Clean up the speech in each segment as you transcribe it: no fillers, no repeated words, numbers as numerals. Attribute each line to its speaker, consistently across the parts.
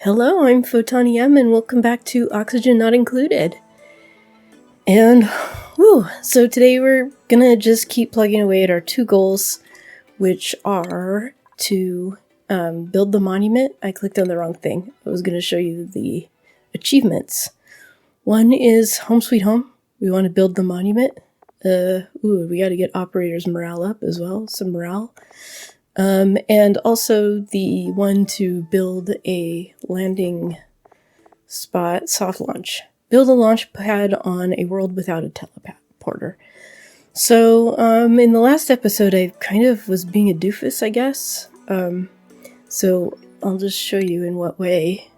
Speaker 1: Hello, I'm Photoni M, and welcome back to Oxygen Not Included. And, so today we're gonna just keep plugging away at our two goals, which are to build the monument. I clicked on the wrong thing. I was gonna show you the achievements. One is Home Sweet Home. We want to build the monument. We gotta get operators' morale up as well, some morale. And also the one to build a landing spot, soft launch. Build a launch pad on a world without a teleporter. So, in the last episode, I kind of was being a doofus, I guess. So I'll just show you in what way.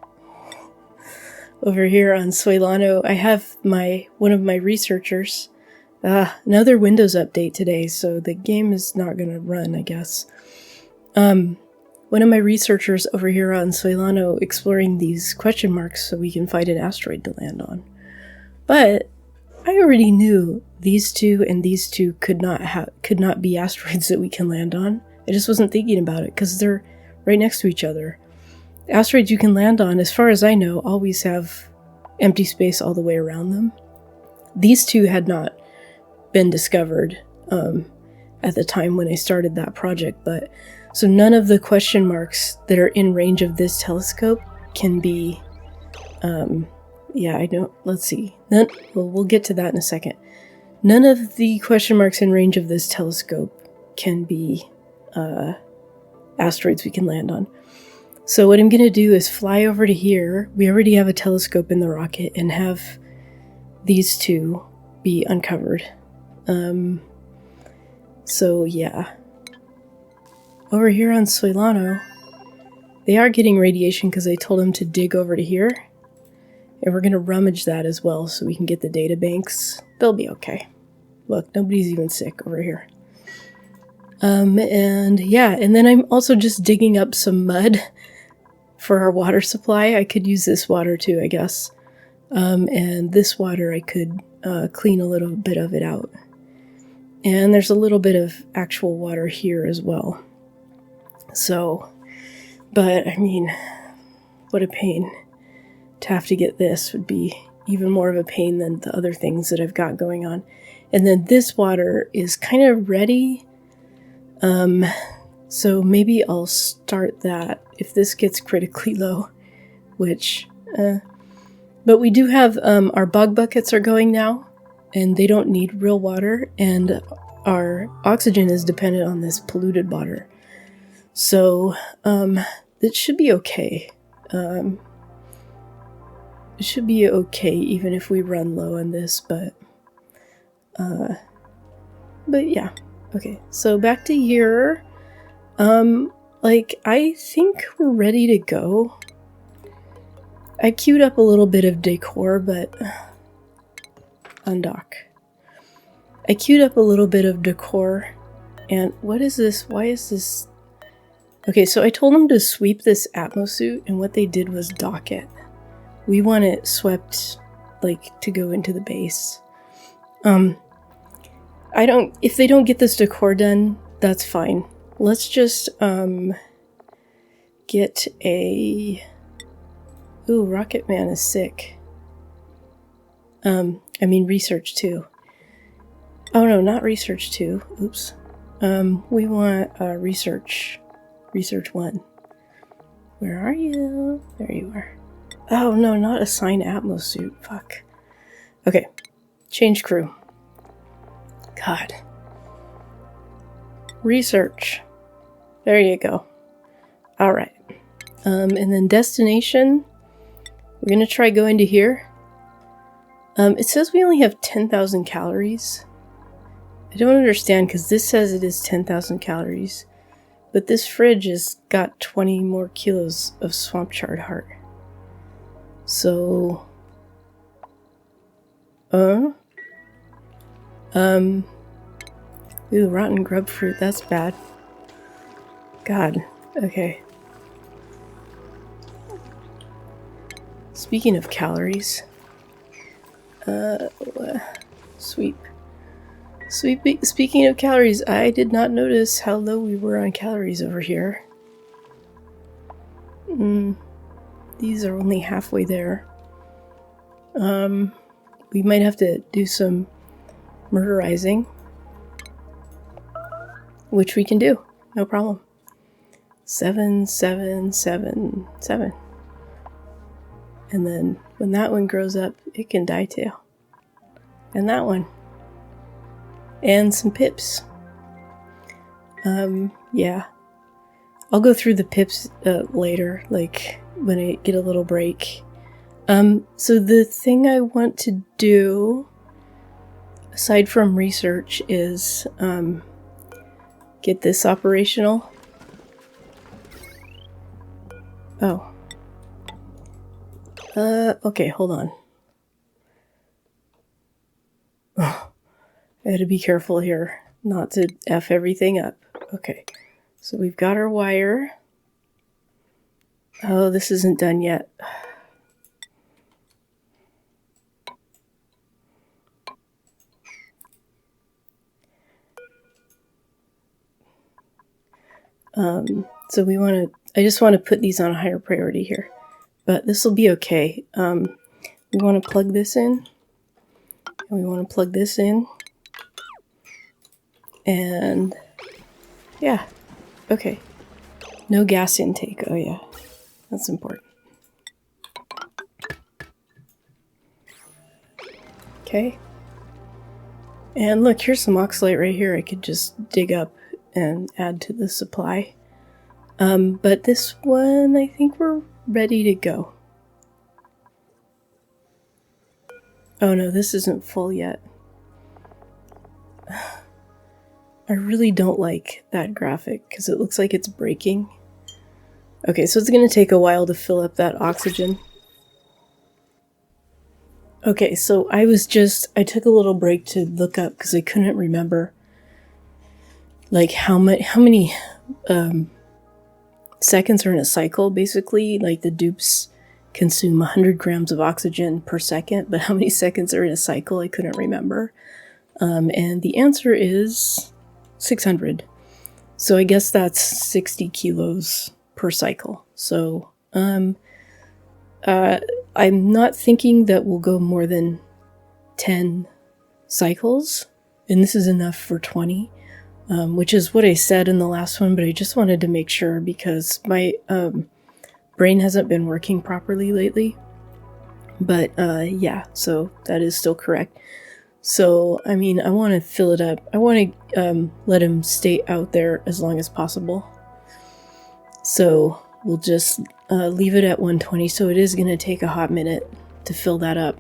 Speaker 1: Over here on Soilano, I have one of my researchers. Another Windows update today, so the game is not going to run, I guess. One of my researchers over here on Soilano exploring these question marks so we can find an asteroid to land on. But I already knew these two and these two could not be asteroids that we can land on. I just wasn't thinking about it because they're right next to each other. Asteroids you can land on, as far as I know, always have empty space all the way around them. These two had not been discovered at the time when I started that project, but so none of the question marks that are in range of this telescope can be, let's see. We'll get to that in a second. None of the question marks in range of this telescope can be asteroids we can land on. So what I'm going to do is fly over to here. We already have a telescope in the rocket and have these two be uncovered. So yeah. Over here on Soilano, they are getting radiation because I told them to dig over to here. And we're going to rummage that as well so we can get the data banks. They'll be okay. Look, nobody's even sick over here. And then I'm also just digging up some mud for our water supply. I could use this water too, I guess. And this water I could clean a little bit of it out. And there's a little bit of actual water here as well. So, but I mean, what a pain. To have to get this would be even more of a pain than the other things that I've got going on. And then this water is kind of ready. So maybe I'll start that if this gets critically low, which, but we do have, our bug buckets are going now, and they don't need real water, and our oxygen is dependent on this polluted water. So, it should be okay. It should be okay even if we run low on this, but yeah. Okay, so back to here. I think we're ready to go. I queued up a little bit of decor, but undock. I queued up a little bit of decor, and what is this? Why is this? Okay, so I told them to sweep this exosuit, and what they did was dock it. We want it swept, to go into the base. If they don't get this decor done, that's fine. Let's just, get a... Ooh, Rocket Man is sick. Research 2. Oh no, not Research 2. Oops. We want, Research 1. Where are you? There you are. Oh no, not assign exosuit. Fuck. Okay. Change crew. God. Research. There you go. Alright. And then destination. We're gonna try going to here. It says we only have 10,000 calories. I don't understand because this says it is 10,000 calories. But this fridge has got 20 more kilos of swamp chard heart. So... Ooh, rotten grub fruit, that's bad. God, okay. Speaking of calories... Sweep. Speaking of calories, I did not notice how low we were on calories over here. these are only halfway there. We might have to do some murderizing, which we can do, no problem. 7, 7, 7, 7. And then when that one grows up, it can die too. And that one. And some pips. Yeah. I'll go through the pips later, like when I get a little break. So the thing I want to do, aside from research, is get this operational. Oh. Okay, hold on. Oh, I had to be careful here not to F everything up. Okay, so we've got our wire. Oh, this isn't done yet. So we want to, I just want to put these on a higher priority here, but this will be okay. We want to plug this in, and we want to plug this in, and yeah, okay. No gas intake, oh yeah, that's important. Okay. And look, here's some oxalate right here I could just dig up and add to the supply. But this one, I think we're ready to go. Oh no, this isn't full yet. I really don't like that graphic because it looks like it's breaking. Okay, so it's going to take a while to fill up that oxygen. Okay, so I took a little break to look up because I couldn't remember like how many seconds are in a cycle, basically. Like the dupes consume 100 grams of oxygen per second, but how many seconds are in a cycle, I couldn't remember. And the answer is 600. So I guess that's 60 kilos per cycle. So I'm not thinking that we'll go more than 10 cycles, and this is enough for 20. Which is what I said in the last one, but I just wanted to make sure because my brain hasn't been working properly lately. But yeah, so that is still correct. So, I mean, I want to fill it up. I want to let him stay out there as long as possible. So we'll just leave it at 120. So it is going to take a hot minute to fill that up.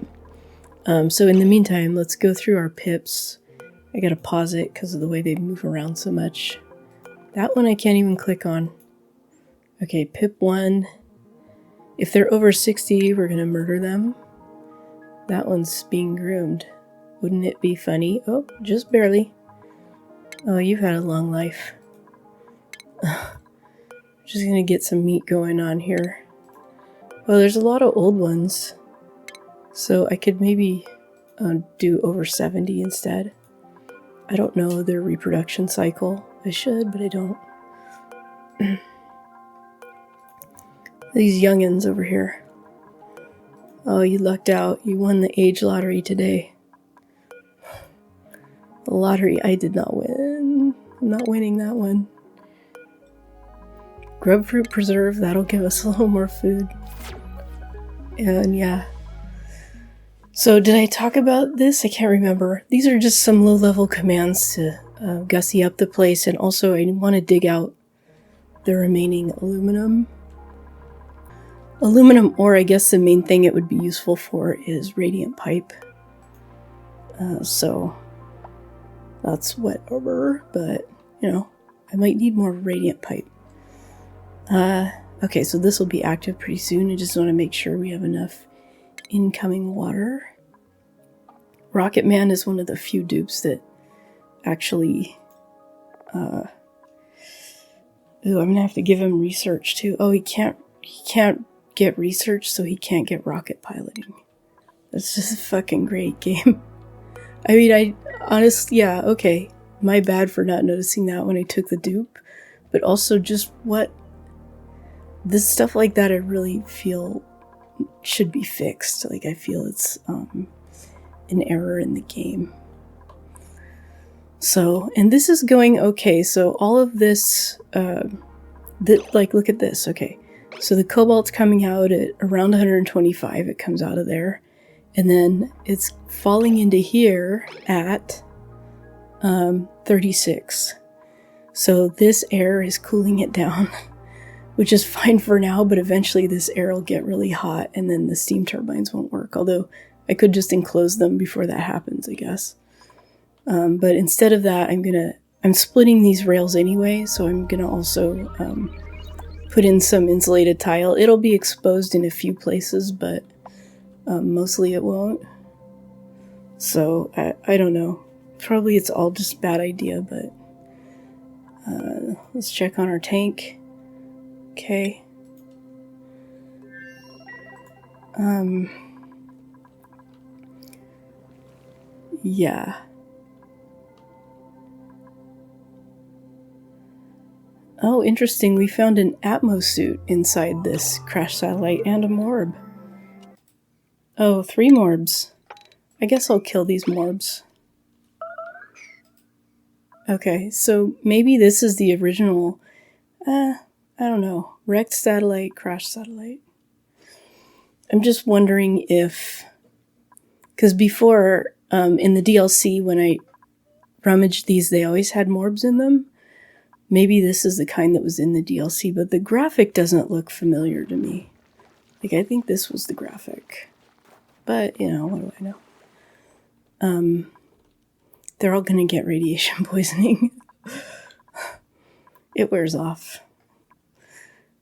Speaker 1: So in the meantime, let's go through our pips. I gotta pause it because of the way they move around so much. That one I can't even click on. Okay, pip 1. If they're over 60, we're gonna murder them. That one's being groomed. Wouldn't it be funny? Oh, just barely. Oh, you've had a long life. Just gonna get some meat going on here. Well, there's a lot of old ones. So I could maybe do over 70 instead. I don't know their reproduction cycle. I should, but I don't. These youngins over here. Oh, you lucked out. You won the age lottery today. The lottery I did not win. I'm not winning that one. Grub fruit preserve, that'll give us a little more food. And yeah. So did I talk about this? I can't remember. These are just some low-level commands to gussy up the place, and also I want to dig out the remaining aluminum. Aluminum ore, I guess the main thing it would be useful for is radiant pipe. So that's whatever, but you know, I might need more radiant pipe. Okay, so this will be active pretty soon. I just want to make sure we have enough incoming water. Rocket Man is one of the few dupes that actually ooh, I'm gonna have to give him research too. Oh, he can't get research, so he can't get rocket piloting. That's just a fucking great game. I mean, I honestly, yeah, okay, my bad for not noticing that when I took the dupe, but also just what this stuff like that I really feel should be fixed. Like, I feel it's an error in the game. So, and this is going okay. So all of this, like, look at this. Okay, so the cobalt's coming out at around 125. It comes out of there. And then it's falling into here at 36. So this air is cooling it down, which is fine for now, but eventually this air will get really hot and then the steam turbines won't work. Although I could just enclose them before that happens, I guess. But instead of that, I'm splitting these rails anyway, so I'm gonna also put in some insulated tile. It'll be exposed in a few places, but mostly it won't. So I don't know. Probably it's all just a bad idea, but let's check on our tank. Okay. Yeah. Oh, interesting. We found an exosuit inside this crash satellite and a morb. Oh, 3 morbs. I guess I'll kill these morbs. Okay, so maybe this is the original, I don't know, wrecked satellite, crashed satellite. I'm just wondering if, because before, in the DLC, when I rummaged these, they always had morbs in them. Maybe this is the kind that was in the DLC, but the graphic doesn't look familiar to me. Like, I think this was the graphic. But, you know, what do I know? They're all gonna get radiation poisoning. It wears off.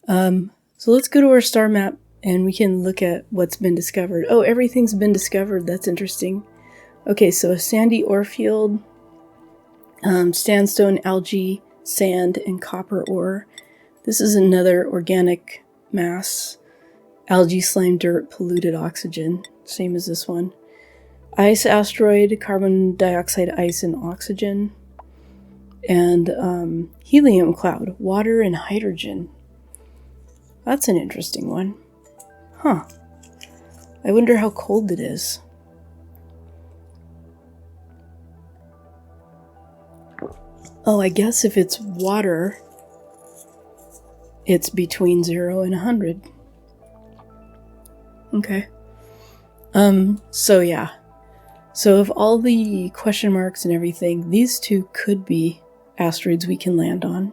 Speaker 1: So let's go to our star map and we can look at what's been discovered. Oh, everything's been discovered. That's interesting. Okay, so a sandy ore field, sandstone, algae, sand, and copper ore. This is another organic mass. Algae, slime, dirt, polluted oxygen. Same as this one. Ice asteroid, carbon dioxide, ice, and oxygen. And helium cloud, water and hydrogen. That's an interesting one. Huh. I wonder how cold it is. Oh, I guess if it's water, it's between 0 and 100. Okay. So yeah. So of all the question marks and everything, these 2 could be asteroids we can land on.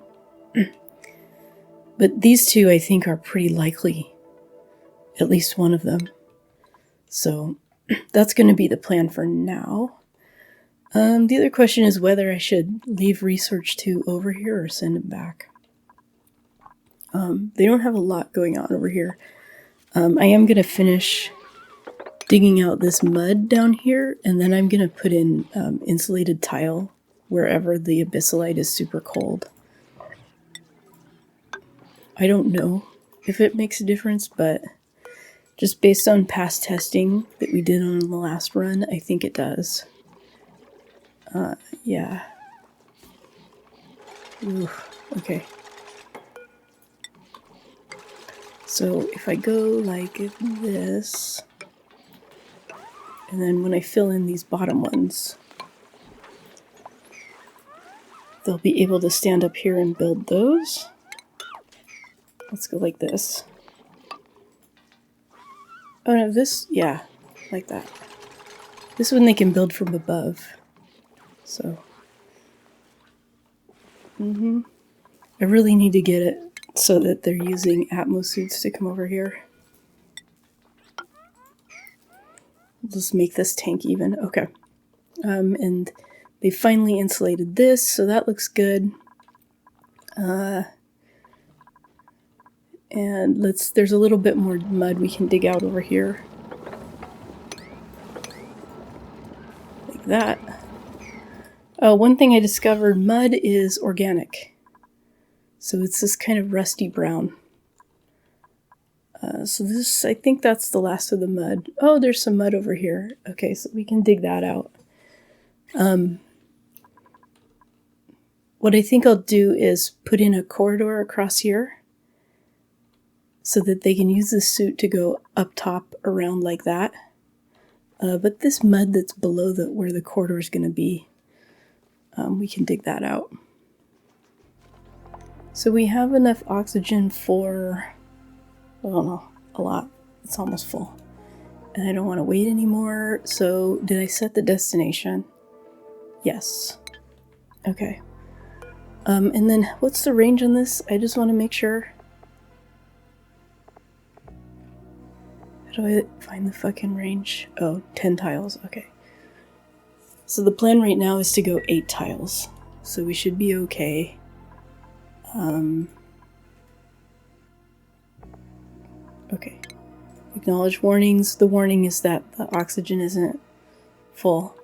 Speaker 1: But these 2, I think, are pretty likely. At least one of them. So that's going to be the plan for now. The other question is whether I should leave Research 2 over here or send it back. They don't have a lot going on over here. I am going to finish digging out this mud down here, and then I'm going to put in insulated tile wherever the abyssalite is super cold. I don't know if it makes a difference, but just based on past testing that we did on the last run, I think it does. Yeah. Ooh, okay. So if I go like this, and then when I fill in these bottom ones, they'll be able to stand up here and build those. Let's go like this. Oh no, this, yeah, like that. This one they can build from above. So, I really need to get it so that they're using exosuits to come over here. We'll just make this tank even. Okay. And they finally insulated this, so that looks good. And there's a little bit more mud we can dig out over here. Like that. Oh, one thing I discovered, mud is organic. So it's this kind of rusty brown. So this, I think that's the last of the mud. Oh, there's some mud over here. Okay, so we can dig that out. What I think I'll do is put in a corridor across here. so that they can use the suit to go up top around like that. But this mud that's below where the corridor is going to be, we can dig that out. So we have enough oxygen for, I don't know, a lot. It's almost full. And I don't want to wait anymore. So did I set the destination? Yes. Okay. And then what's the range on this? I just want to make sure. How do I find the fucking range? Oh, 10 tiles. Okay. So the plan right now is to go 8 tiles. So we should be okay. Okay. Acknowledge warnings. The warning is that the oxygen isn't full.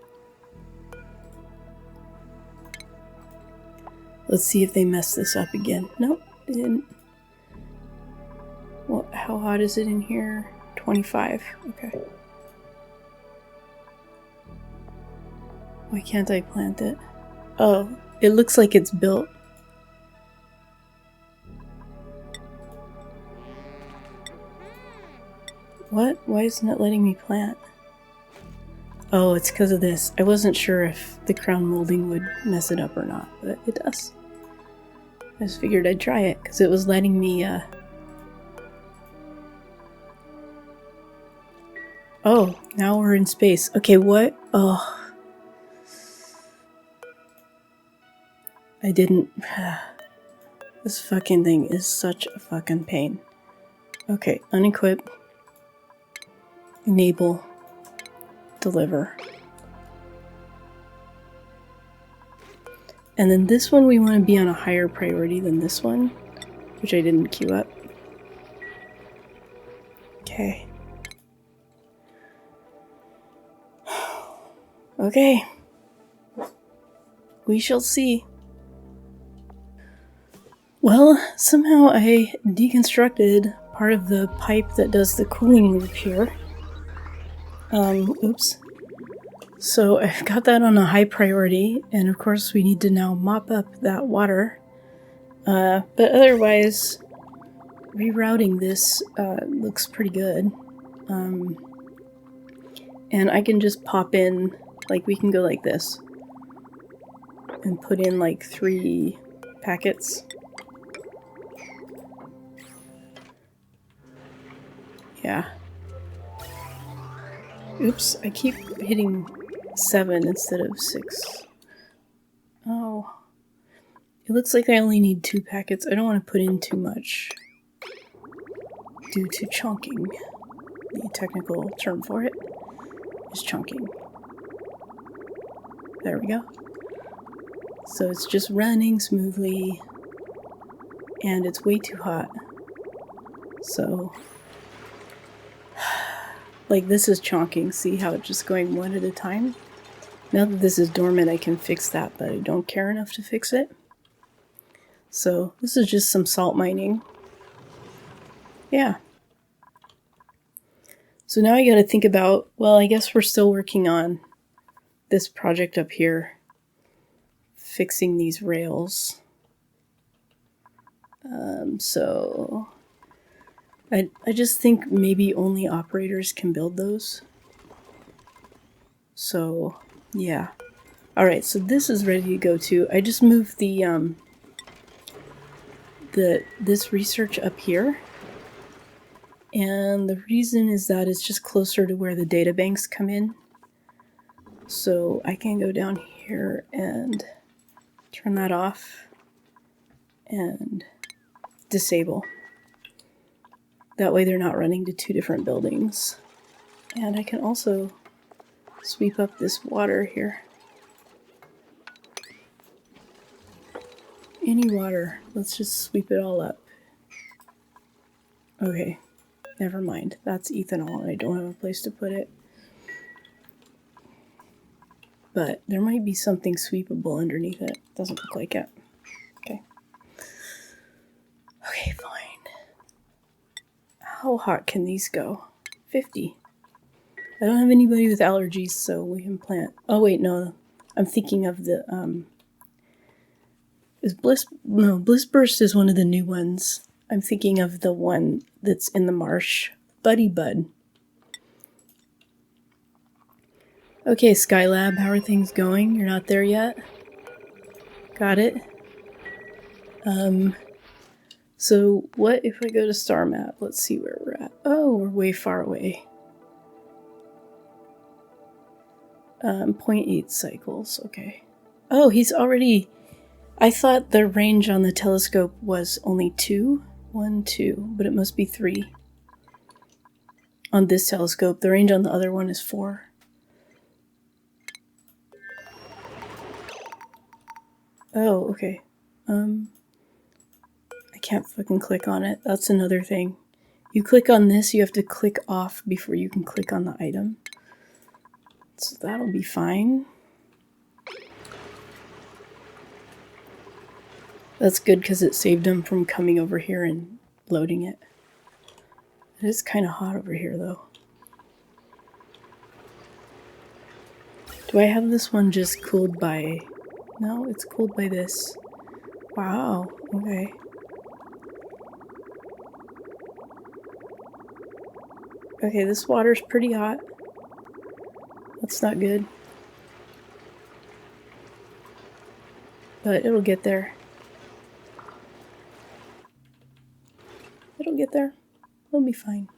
Speaker 1: Let's see if they mess this up again. Nope, they didn't. Well, how hot is it in here? 25. Okay. Why can't I plant it? Oh, it looks like it's built. What? Why isn't it letting me plant? Oh, it's because of this. I wasn't sure if the crown molding would mess it up or not, but it does. I just figured I'd try it because it was letting me, Oh, now we're in space. Okay, what? Oh. I didn't... This fucking thing is such a fucking pain. Okay, unequip. Enable. Deliver. And then this one we want to be on a higher priority than this one, which I didn't queue up. Okay. Okay. We shall see. Well, somehow I deconstructed part of the pipe that does the cooling loop here. Oops. So I've got that on a high priority, and of course we need to now mop up that water. But otherwise, rerouting this looks pretty good. And I can just pop in, like we can go like this. And put in like 3 packets. Yeah. Oops, I keep hitting 7 instead of 6. Oh. It looks like I only need 2 packets. I don't want to put in too much due to chunking. The technical term for it is chunking. There we go. So it's just running smoothly, and it's way too hot. So, like this is chunking. See how it's just going one at a time? Now that this is dormant, I can fix that, but I don't care enough to fix it. So this is just some salt mining. Yeah. So now I gotta think about, well, I guess we're still working on this project up here. Fixing these rails. So I just think maybe only operators can build those. So yeah. Alright, so this is ready to go too. I just moved this research up here. And the reason is that it's just closer to where the data banks come in. So I can go down here and turn that off and disable. That way they're not running to 2 different buildings. And I can also sweep up this water here. Any water. Let's just sweep it all up. Okay, never mind. That's ethanol and I don't have a place to put it. But there might be something sweepable underneath it. Doesn't look like it. Okay. Okay, fine. How hot can these go? 50. I don't have anybody with allergies, so we can plant. Oh wait, no. I'm thinking of the, is Bliss... No, Bliss Burst is one of the new ones. I'm thinking of the one that's in the marsh. Buddy Bud. Okay, Skylab, how are things going? You're not there yet? Got it. So what if I go to star map? Let's see where we're at. Oh, we're way far away. 0.8 cycles, okay. Oh, he's already... I thought the range on the telescope was only 2. 1, 2, but it must be 3. On this telescope, the range on the other one is 4. Oh, okay. I can't fucking click on it. That's another thing. You click on this, you have to click off before you can click on the item. So that'll be fine. That's good because it saved him from coming over here and loading it. It is kind of hot over here though. Do I have this one just cooled by... No, it's cooled by this. Wow, okay. Okay, this water's pretty hot. That's not good. But it'll get there. It'll get there. It'll be fine.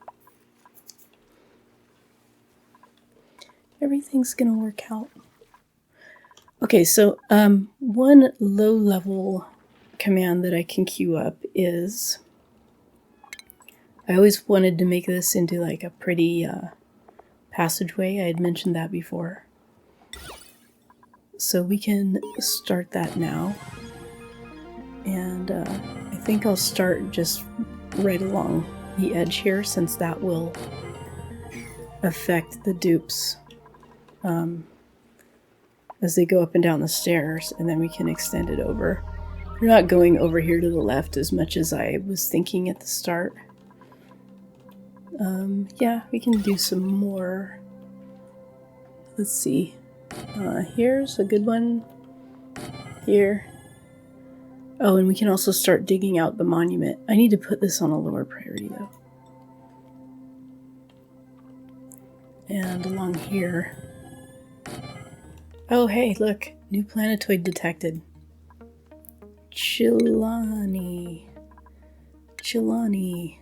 Speaker 1: Everything's gonna work out. Okay, so one low-level command that I can queue up is... I always wanted to make this into like a pretty passageway. I had mentioned that before. So we can start that now. And I think I'll start just right along the edge here, since that will affect the dupes as they go up and down the stairs, and then we can extend it over. We're not going over here to the left as much as I was thinking at the start. Yeah, we can do some more. Let's see. Here's a good one. Here. Oh, and we can also start digging out the monument. I need to put this on a lower priority though. And along here. Oh, hey, look. New planetoid detected. Chilani. Chilani.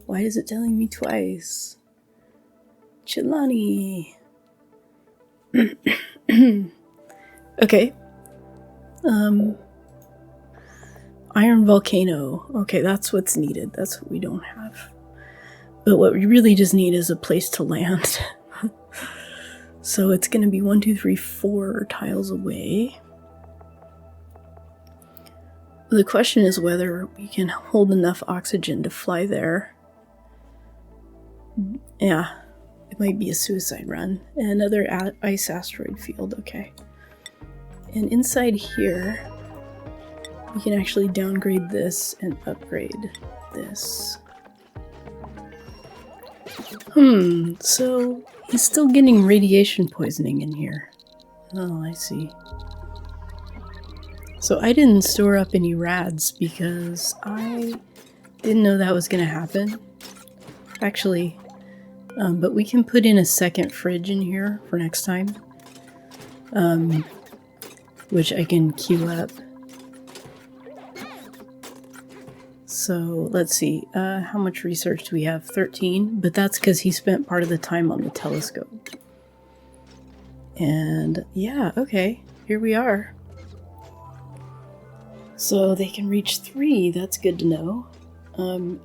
Speaker 1: Why is it telling me twice? Chilani. Okay. Iron volcano. Okay, that's what's needed. That's what we don't have. But what we really just need is a place to land. So it's going to be 1, 2, 3, 4 tiles away. The question is whether we can hold enough oxygen to fly there. Yeah, it might be a suicide run. Another ice asteroid field, okay. And inside here, we can actually downgrade this and upgrade this. So he's still getting radiation poisoning in here. Oh, I see. So I didn't store up any rads because I didn't know that was going to happen. Actually, but we can put in a second fridge in here for next time. Which I can queue up. So let's see, how much research do we have? 13, but that's because he spent part of the time on the telescope. And yeah, okay, here we are. So they can reach 3, that's good to know.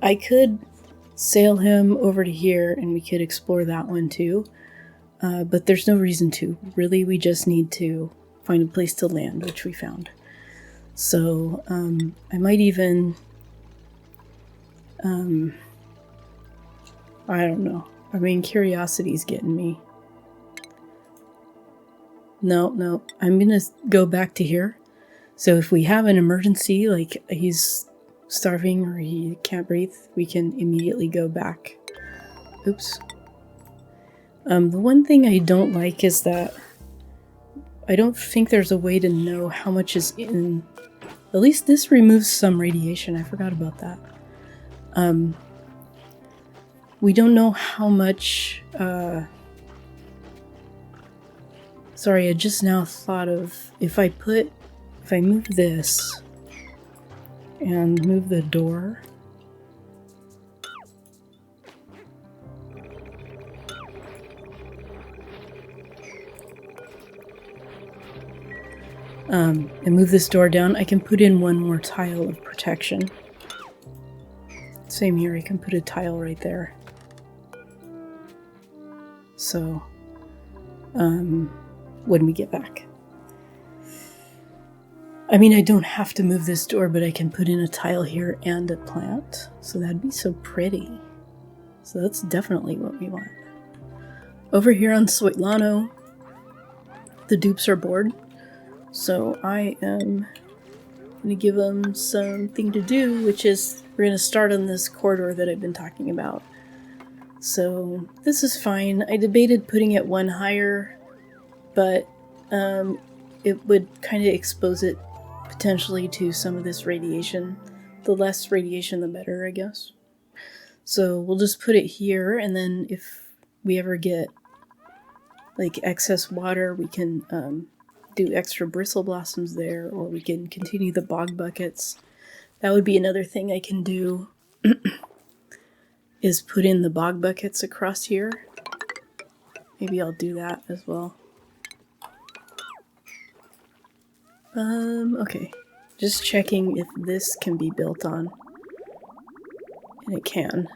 Speaker 1: I could sail him over to here and we could explore that one too. But there's no reason to. Really, we just need to find a place to land, which we found. So I might even... I don't know. I mean, curiosity's getting me. No. I'm gonna go back to here. So if we have an emergency, like he's starving or he can't breathe, we can immediately go back. Oops. The one thing I don't like is that I don't think there's a way to know how much is in... At least this removes some radiation. I forgot about that. We don't know how much, sorry, I just now thought of, if I move this and move the door, and move this door down, I can put in one more tile of protection. Same here, I can put a tile right there. So, when we get back. I mean, I don't have to move this door, but I can put in a tile here and a plant. So that'd be so pretty. So that's definitely what we want. Over here on Soilano, the dupes are bored. So I am going to give them something to do, which is we're going to start on this corridor that I've been talking about. So this is fine. I debated putting it one higher, but it would kind of expose it potentially to some of this radiation. The less radiation, the better, I guess. So we'll just put it here, and then if we ever get like excess water, we can do extra bristle blossoms there, or we can continue the bog buckets. That would be another thing I can do, is put in the bog buckets across here. Maybe I'll do that as well. Okay. Just checking if this can be built on. And it can.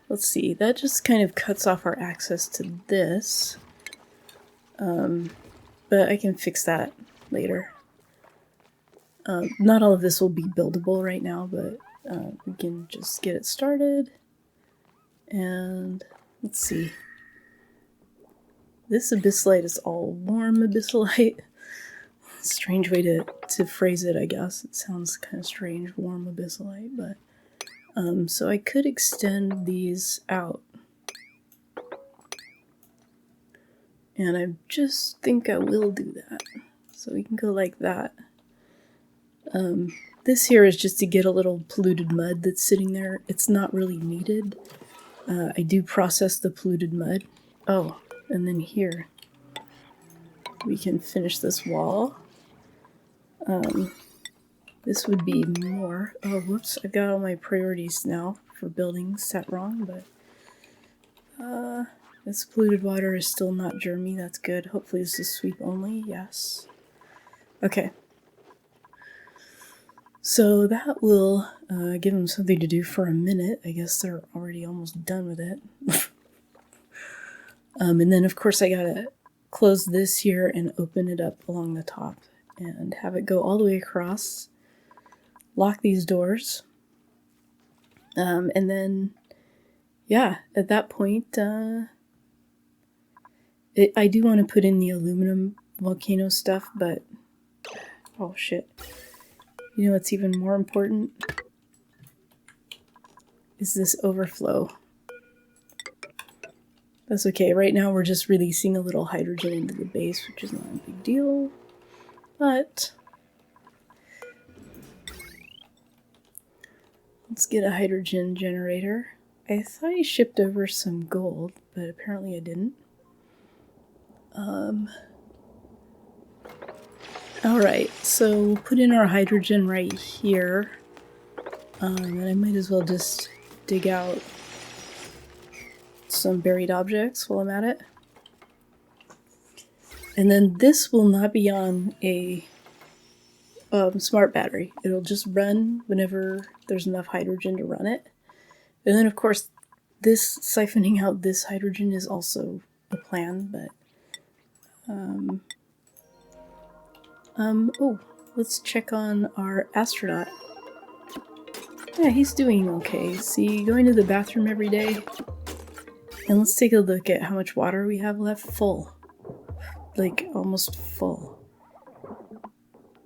Speaker 1: Let's see. That just kind of cuts off our access to this. But I can fix that later. Not all of this will be buildable right now, but we can just get it started. And let's see. This abyssalite is all warm abyssalite. Strange way to phrase it, I guess. It sounds kind of strange, warm abyssalite, but so I could extend these out. And I just think I will do that. So we can go like that. This here is just to get a little polluted mud that's sitting there. It's not really needed. I do process the polluted mud. Oh, and then here we can finish this wall. This would be more. Oh, whoops, I've got all my priorities now for buildings set wrong, but this polluted water is still not germy. That's good. Hopefully this is sweep only. Yes. Okay. So that will give them something to do for a minute. I guess they're already almost done with it. And then, of course, I gotta close this here and open it up along the top and have it go all the way across. Lock these doors. And then, yeah, at that point, I do want to put in the aluminum volcano stuff, but oh shit. You know what's even more important? Is this overflow. That's okay. Right now we're just releasing a little hydrogen into the base, which is not a big deal. But let's get a hydrogen generator. I thought I shipped over some gold, but apparently I didn't. Alright, so we'll put in our hydrogen right here. And I might as well just dig out some buried objects while I'm at it. And then this will not be on a smart battery. It'll just run whenever there's enough hydrogen to run it. And then, of course, this siphoning out this hydrogen is also the plan, but oh, let's check on our astronaut. Yeah, he's doing okay. See, going to the bathroom every day. And let's take a look at how much water we have left. Full. Like, almost full.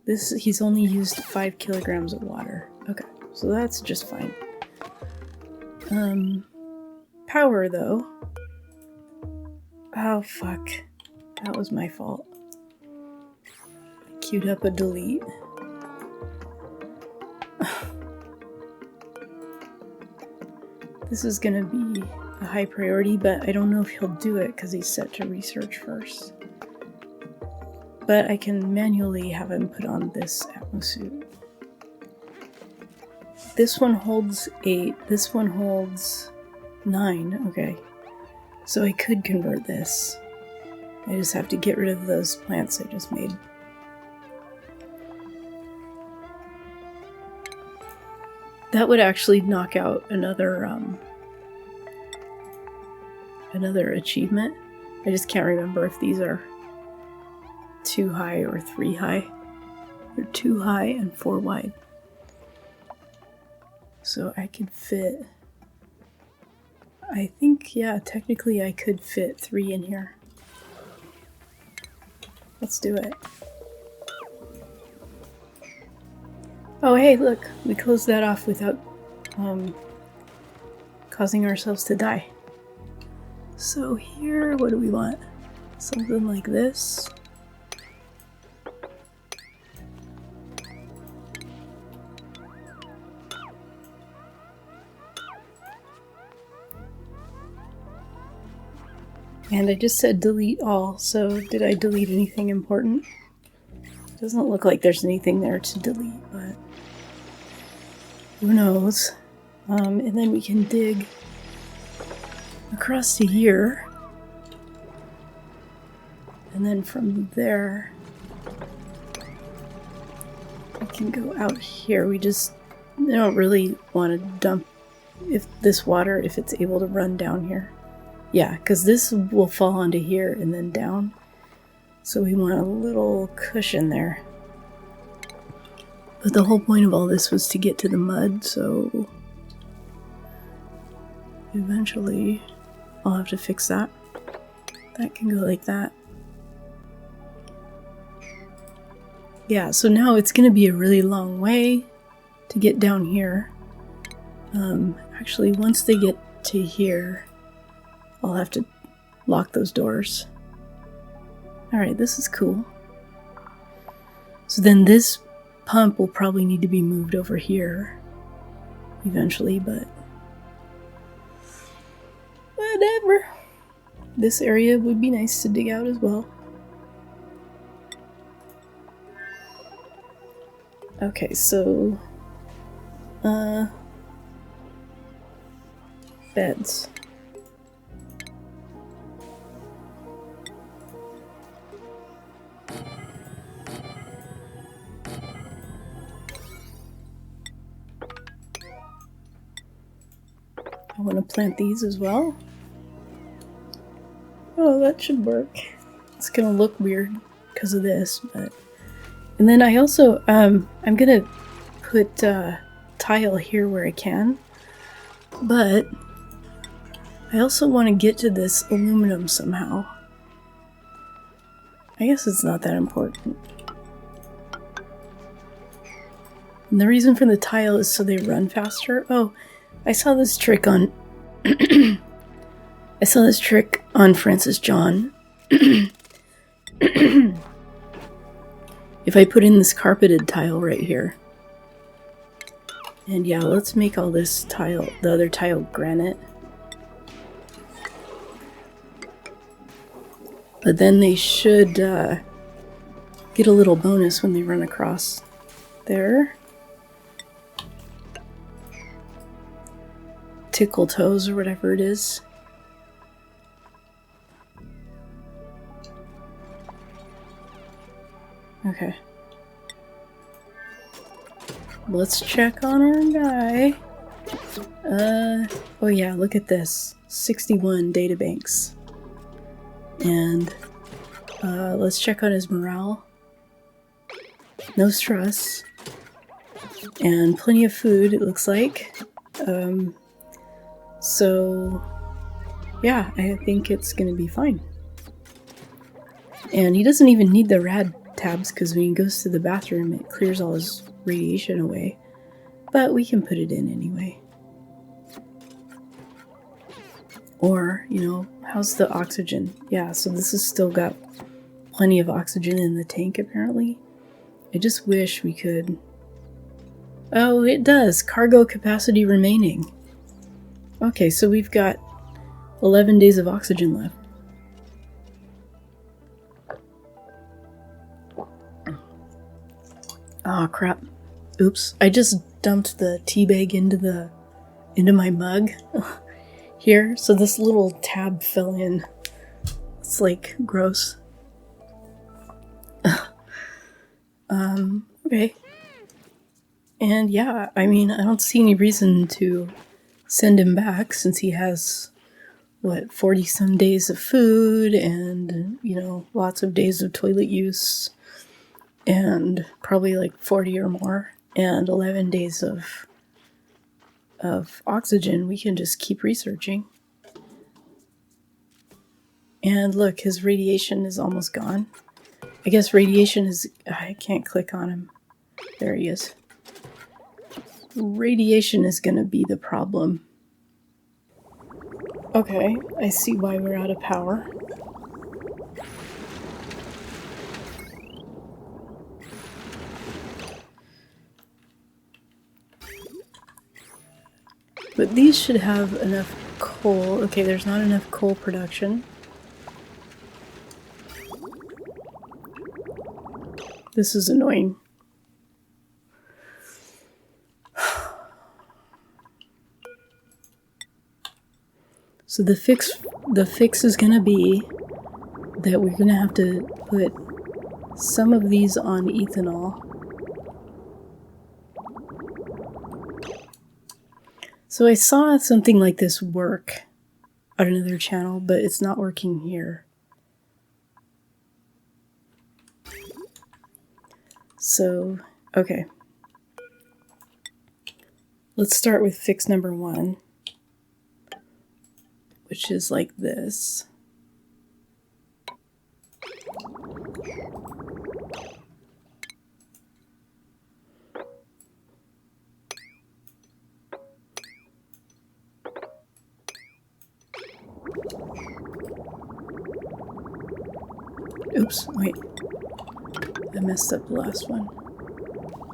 Speaker 1: He's only used 5 kilograms of water. Okay, so that's just fine. Power, though. Oh, fuck. That was my fault. I queued up a delete. This is gonna be a high priority, but I don't know if he'll do it because he's set to research first. But I can manually have him put on this exosuit. This one holds 8, this one holds 9, okay. So I could convert this. I just have to get rid of those plants I just made. That would actually knock out another achievement. I just can't remember if these are 2 high or 3 high. They're 2 high and 4 wide. So I could fit, I think, yeah, technically I could fit 3 in here. Let's do it. Oh hey, look, we closed that off without causing ourselves to die. So here, what do we want? Something like this. And I just said delete all, so did I delete anything important? Doesn't look like there's anything there to delete, but who knows? And then we can dig across to here. And then from there, we can go out here. We don't really want to dump this water if it's able to run down here. Yeah, because this will fall onto here and then down. So we want a little cushion there. But the whole point of all this was to get to the mud, so eventually I'll have to fix that. That can go like that. Yeah, so now it's going to be a really long way to get down here. Actually, once they get to here, I'll have to lock those doors. Alright, this is cool. So then this pump will probably need to be moved over here eventually, but whatever. This area would be nice to dig out as well. Okay, so beds. I want to plant these as well. Oh, that should work. It's gonna look weird because of this, but... And then I also, I'm gonna put tile here where I can, but I also want to get to this aluminum somehow. I guess it's not that important. And the reason for the tile is so they run faster. Oh, I saw this trick on I saw this trick on Francis John. If I put in this carpeted tile right here. And yeah, let's make all this tile, the other tile, granite. But then they should get a little bonus when they run across there. Tickle toes or whatever it is. Okay. Let's check on our guy. Oh yeah, look at this. 61 databanks. And let's check on his morale. No stress. And plenty of food, it looks like. So yeah, I think it's gonna be fine. And he doesn't even need the rad tabs because when he goes to the bathroom it clears all his radiation away. But we can put it in anyway. Or, you know, how's the oxygen? Yeah, so this has still got plenty of oxygen in the tank apparently. I just wish we could... Oh, it does. Cargo capacity remaining. Okay, so we've got 11 days of oxygen left. Oh crap. Oops. I just dumped the tea bag into my mug here, so this little tab fell in. It's like gross. Okay. And yeah, I mean, I don't see any reason to send him back since he has, what, 40 some days of food and, you know, lots of days of toilet use and probably like 40 or more and 11 days of oxygen. We can just keep researching. And look, his radiation is almost gone. I guess radiation is... I can't click on him. There he is. Radiation is going to be the problem. Okay, I see why we're out of power. But these should have enough coal. Okay, there's not enough coal production. This is annoying. So the fix is gonna be that we're gonna have to put some of these on ethanol. So I saw something like this work on another channel, but it's not working here. So, okay. Let's start with fix number 1, which is like this. Oops, wait. I messed up the last one.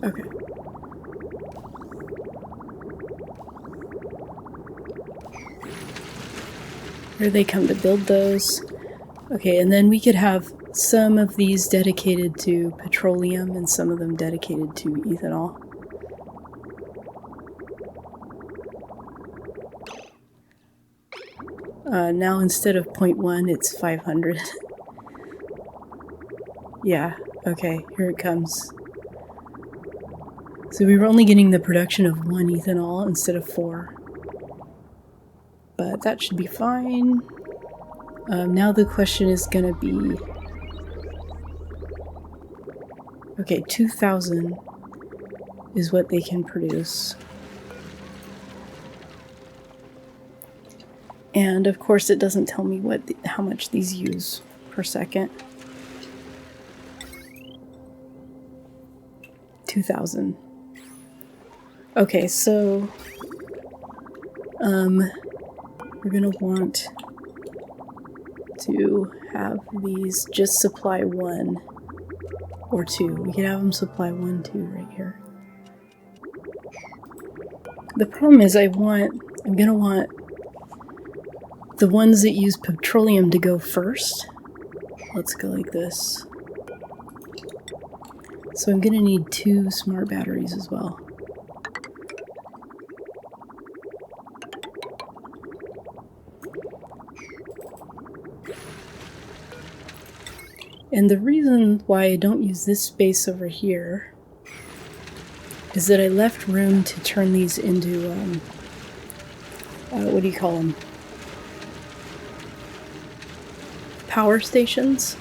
Speaker 1: Okay. Here they come to build those. Okay, and then we could have some of these dedicated to petroleum and some of them dedicated to ethanol. Now instead of 0.1, it's 500. Yeah, okay, here it comes. So we were only getting the production of 1 ethanol instead of 4. But that should be fine. Now the question is gonna be... Okay, 2,000 is what they can produce. And of course it doesn't tell me how much these use per second. 2,000. Okay, so we're gonna want to have these just supply 1 or 2. We could have them supply 1, 2 right here. The problem is I'm gonna want the ones that use petroleum to go first. Let's go like this. So I'm gonna need 2 smart batteries as well. And the reason why I don't use this space over here is that I left room to turn these into, what do you call them? Power stations?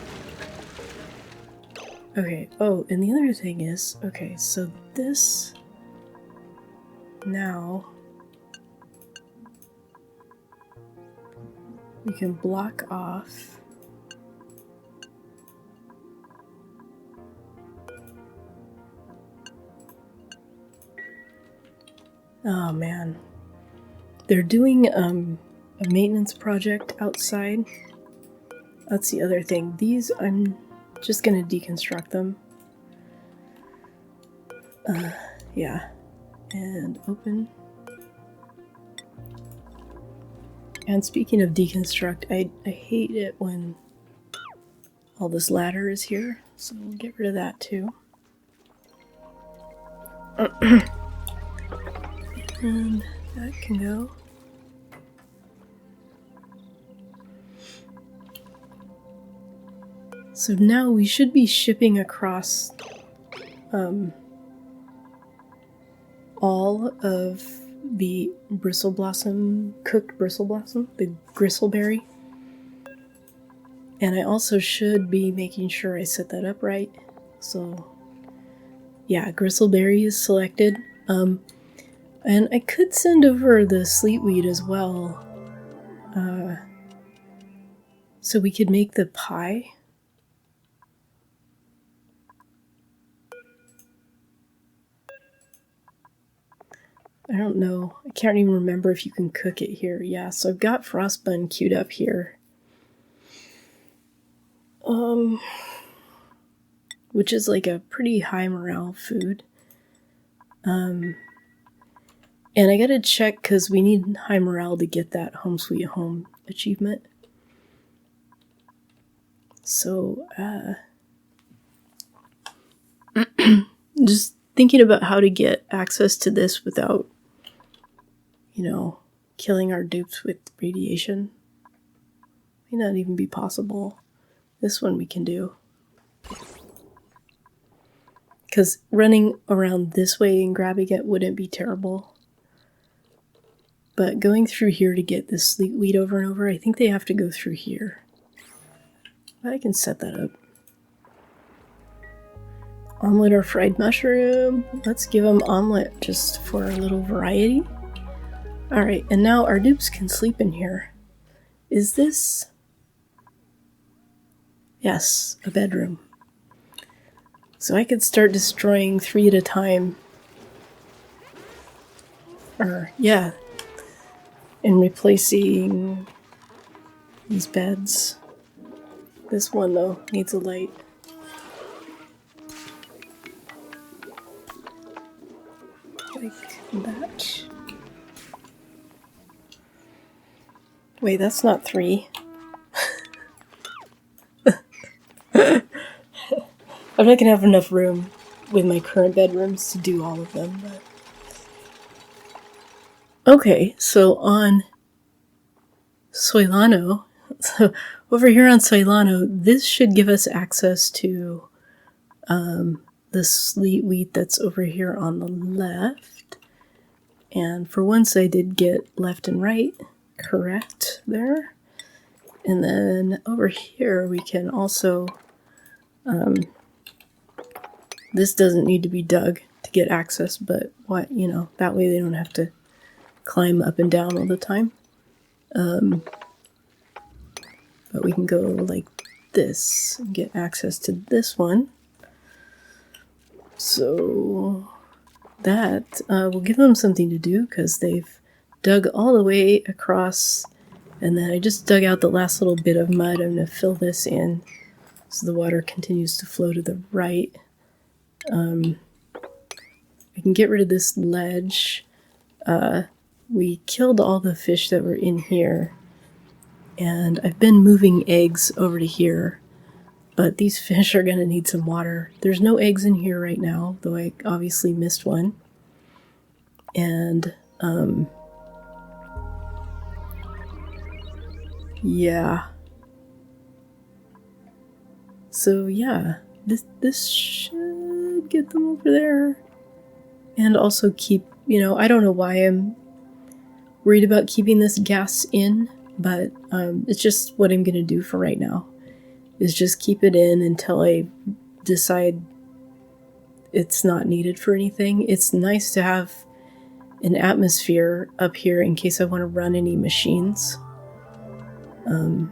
Speaker 1: Okay, oh, and the other thing is, okay, so this now we can block off oh man. They're doing a maintenance project outside. That's the other thing. These, I'm just gonna deconstruct them. Yeah. And open. And speaking of deconstruct, I hate it when all this ladder is here, so we'll get rid of that too. And that can go. So now we should be shipping across all of the bristle blossom, cooked bristle blossom, the gristleberry. And I also should be making sure I set that up right. So yeah, gristleberry is selected. And I could send over the sleetweed as well. So we could make the pie. I don't know. I can't even remember if you can cook it here. Yeah, so I've got frost bun queued up here. Which is like a pretty high morale food. And I gotta check because we need high morale to get that Home Sweet Home achievement. So, just thinking about how to get access to this without, you know, killing our dupes with radiation. May not even be possible. This one we can do. Because running around this way and grabbing it wouldn't be terrible. But going through here to get this sleetweed over and over, I think they have to go through here. But I can set that up. Omelet or fried mushroom. Let's give them omelet just for a little variety. Alright, and now our dupes can sleep in here. Is this... Yes, a bedroom. So I could start destroying 3 at a time. Or, yeah. And replacing these beds. This one, though, needs a light. Like that. Wait, that's not 3. I'm not gonna have enough room with my current bedrooms to do all of them, but... Okay, so on Soilano, so over here on Soilano, this should give us access to the sleetweed that's over here on the left. And for once I did get left and right correct there. And then over here we can also... this doesn't need to be dug to get access, but what, you know, that way they don't have to climb up and down all the time. But we can go like this and get access to this one. So that will give them something to do because they've dug all the way across, and then I just dug out the last little bit of mud. I'm going to fill this in so the water continues to flow to the right. I can get rid of this ledge. We killed all the fish that were in here, and I've been moving eggs over to here, but these fish are going to need some water. There's no eggs in here right now, though I obviously missed one. And, yeah. So, yeah, this should get them over there. And also keep, you know, I don't know why I'm worried about keeping this gas in, but it's just what I'm going to do for right now. Is just keep it in until I decide it's not needed for anything. It's nice to have an atmosphere up here in case I want to run any machines,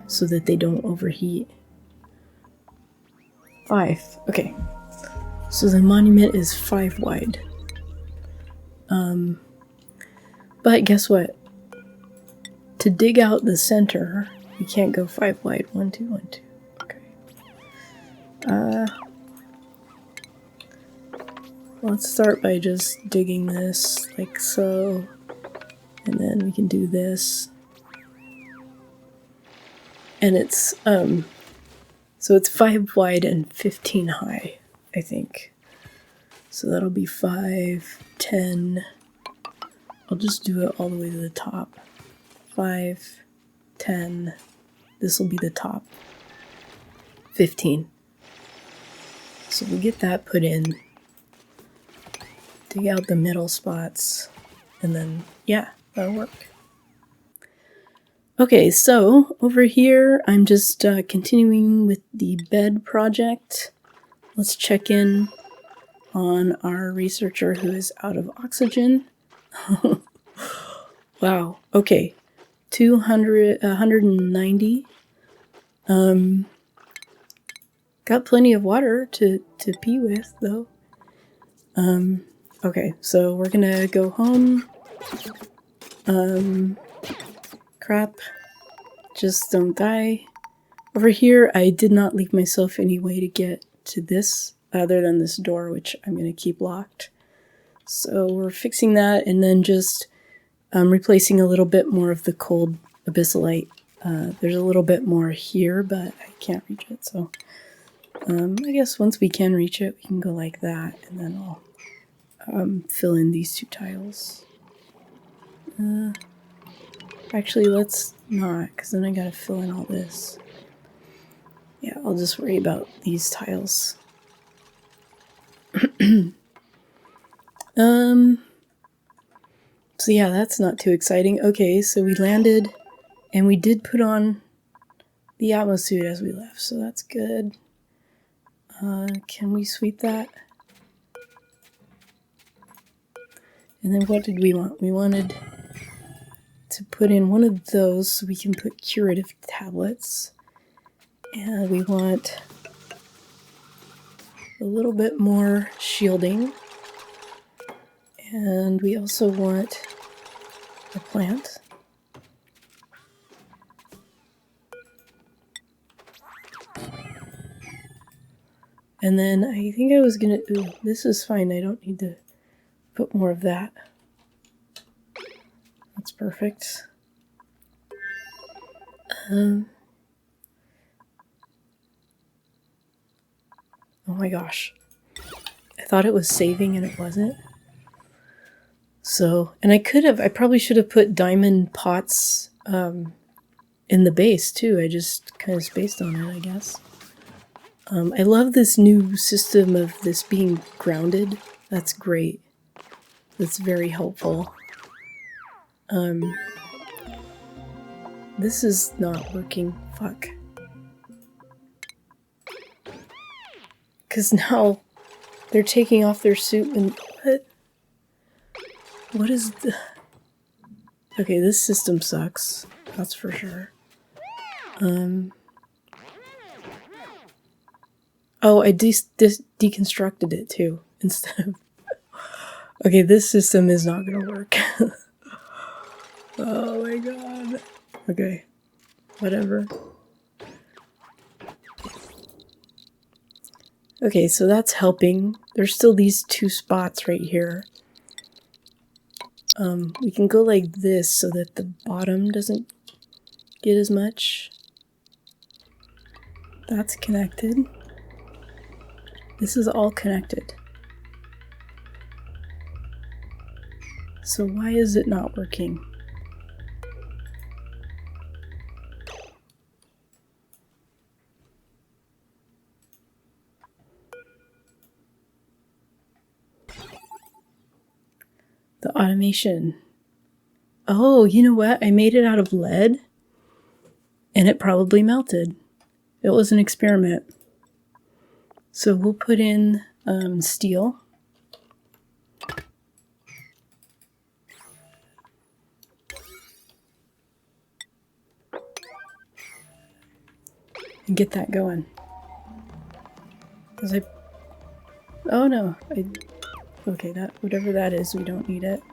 Speaker 1: so that they don't overheat. 5. Okay. So the monument is 5 wide. But guess what? To dig out the center, you can't go 5 wide. 1, 2, 1, 2. Okay. 1, let's start by just digging this like so, and then we can do this. And it's so it's 5 wide and 15 high, I think. So that'll be 5, 10. I'll just do it all the way to the top. 5, 10. This will be the top. 15. So we get that put in. Dig out the middle spots. And then, yeah, that'll work. Okay, so over here, I'm just continuing with the bed project. Let's check in on our researcher who is out of oxygen. Wow, okay. 190. Got plenty of water to pee with, though. Okay, so we're gonna go home. Crap. Just don't die. Over here, I did not leave myself any way to get to this other than this door, which I'm going to keep locked. So we're fixing that and then just replacing a little bit more of the cold abyssalite. There's a little bit more here, but I can't reach it. So I guess once we can reach it, we can go like that. And then I'll fill in these 2 tiles. Actually, let's not, because then I gotta fill in all this. Yeah, I'll just worry about these tiles. So yeah, that's not too exciting. Okay, so we landed, and we did put on the exosuit as we left, so that's good. Can we sweep that? And then what did we want? We wanted to put in one of those so we can put curative tablets. And we want a little bit more shielding. And we also want a plant. And then I think I was gonna, ooh, this is fine. I don't need to put more of that. That's perfect. Oh my gosh. I thought it was saving and it wasn't. So, and I probably should have put diamond pots in the base too. I just kind of spaced on it, I guess. I love this new system of this being grounded. That's great. That's very helpful. This is not working. Fuck. Because now they're taking off their suit and... What? What is the... Okay, this system sucks. That's for sure. Oh, I deconstructed it too, instead of... Okay, this system is not gonna work. Oh my god. Okay. Whatever. Okay, so that's helping. There's still these 2 spots right here. We can go like this so that the bottom doesn't get as much. That's connected. This is all connected. So why is it not working? The automation. Oh, you know what? I made it out of lead and it probably melted. It was an experiment. So we'll put in steel. And get that going. Because oh no, okay, that, whatever that is, we don't need it.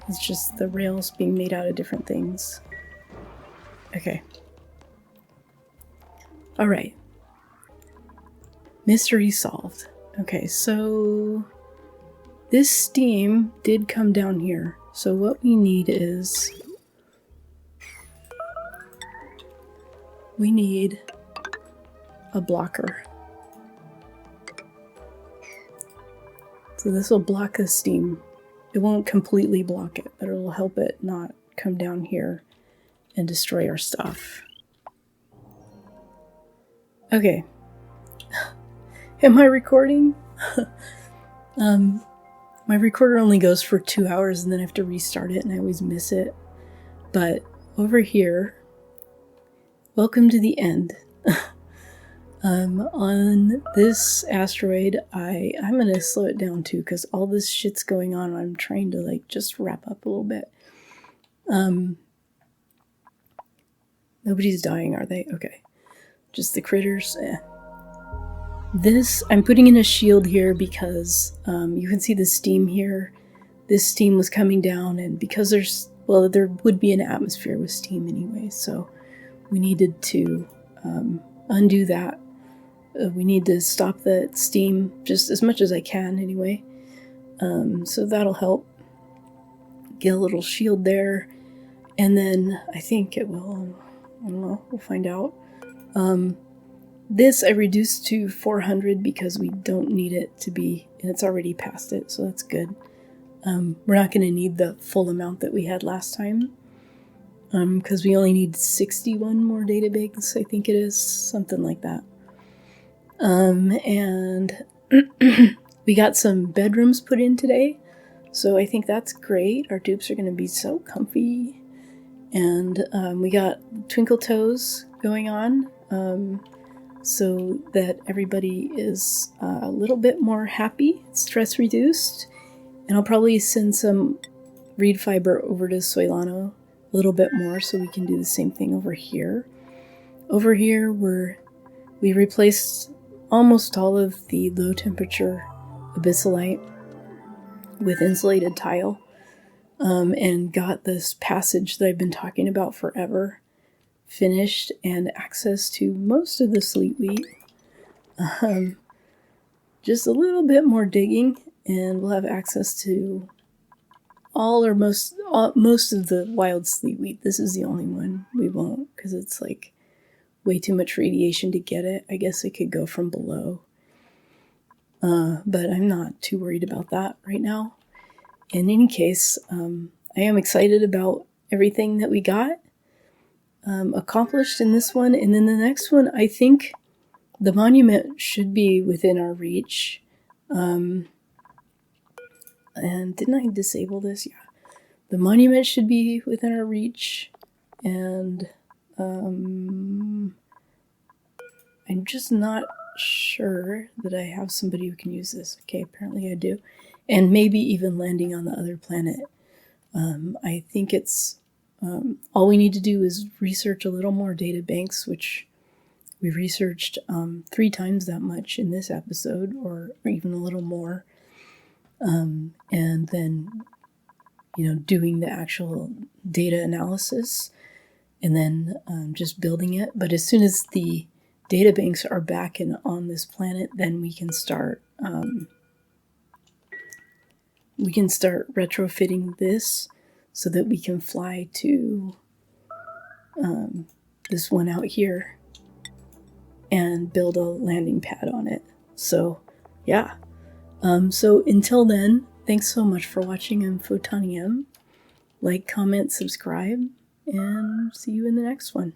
Speaker 1: It's just the rails being made out of different things. Okay. Alright. Mystery solved. Okay, so this steam did come down here. So what we need is... we need a blocker. So this will block the steam. It won't completely block it, but it'll help it not come down here and destroy our stuff. Okay. Am I recording? My recorder only goes for 2 hours and then I have to restart it and I always miss it. But over here, welcome to the end. On this asteroid, I'm gonna slow it down too because all this shit's going on. I'm trying to like just wrap up a little bit. Nobody's dying, are they? Okay. Just the critters. This, I'm putting in a shield here because you can see the steam here. This steam was coming down, and because there's, well, there would be an atmosphere with steam anyway, so we needed to undo that. We need to stop the steam just as much as I can anyway. So that'll help. Get a little shield there, and then I think it will, I don't know, we'll find out. This I reduced to 400 because we don't need it to be, and it's already past it, so that's good. We're not going to need the full amount that we had last time, because we only need 61 more data banks, I think it is, something like that. And we got some bedrooms put in today, so I think that's great. Our dupes are going to be so comfy. And we got twinkle toes going on, so that everybody is a little bit more happy, stress reduced. And I'll probably send some reed fiber over to Soilano a little bit more so we can do the same thing over here. Over here, we replaced almost all of the low temperature abyssalite with insulated tile, and got this passage that I've been talking about forever finished and access to most of the sleet wheat. Just a little bit more digging and we'll have access to all or most of the wild sleet wheat. This is the only one we won't because it's like way too much radiation to get it. I guess it could go from below. But I'm not too worried about that right now. In any case, I am excited about everything that we got accomplished in this one. And then the next one, I think the monument should be within our reach. And didn't I disable this? Yeah. The monument should be within our reach. And I'm just not sure that I have somebody who can use this. Okay, apparently I do. And maybe even landing on the other planet. I think it's all we need to do is research a little more data banks, which we researched 3 times that much in this episode, or even a little more. And then, doing the actual data analysis and then just building it. But as soon as the data banks are back and on this planet, then we can start retrofitting this so that we can fly to this one out here and build a landing pad on it. So, yeah. So until then, thanks so much for watching. I'm Photonium. Like, comment, subscribe, and see you in the next one.